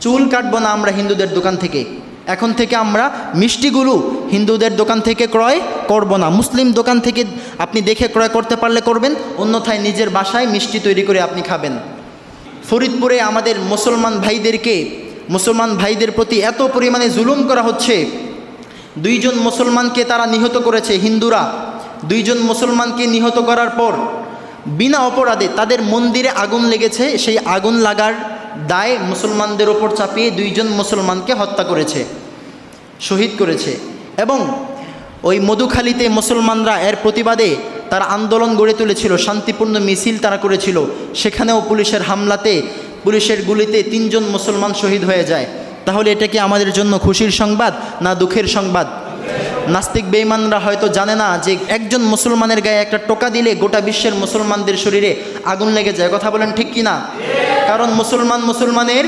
চুল কাটবো না আমরা হিন্দুদের দোকান থেকে। এখন থেকে আমরা মিষ্টিগুলো হিন্দুদের দোকান থেকে ক্রয় করব না। মুসলিম দোকান থেকে আপনি দেখে ক্রয় করতে পারলে করবেন, অন্যথায় নিজের বাসায় মিষ্টি তৈরি করে আপনি খাবেন। ফরিদপুরে আমাদের মুসলমান ভাইদের প্রতি এত পরিমাণে জুলুম করা হচ্ছে। 2 জন মুসলমানকে তারা নিহত করেছে, হিন্দুরা 2 জন মুসলমানকে নিহত করার পর বিনা অপরাধে তাদের মন্দিরে আগুন লেগেছে। সেই আগুন লাগার দায় মুসলমানদের ওপর চাপিয়ে 2 জন মুসলমানকে হত্যা করেছে, শহীদ করেছে। এবং ওই মধুখালীতে মুসলমানরা এর প্রতিবাদে তারা আন্দোলন গড়ে তুলেছিল, শান্তিপূর্ণ মিছিল তারা করেছিল। সেখানেও পুলিশের হামলাতে, পুলিশের গুলিতে 3 জন মুসলমান শহীদ হয়ে যায়। তাহলে এটা কি আমাদের জন্য খুশির সংবাদ না দুঃখের সংবাদ? নাস্তিক বেঈমানরা হয়তো জানে না যে একজন মুসলমানের গায়ে একটা টোকা দিলে গোটা বিশ্বের মুসলমানদের শরীরে আগুন লেগে যায়। কথা বলেন ঠিক কি না? কারণ মুসলমানের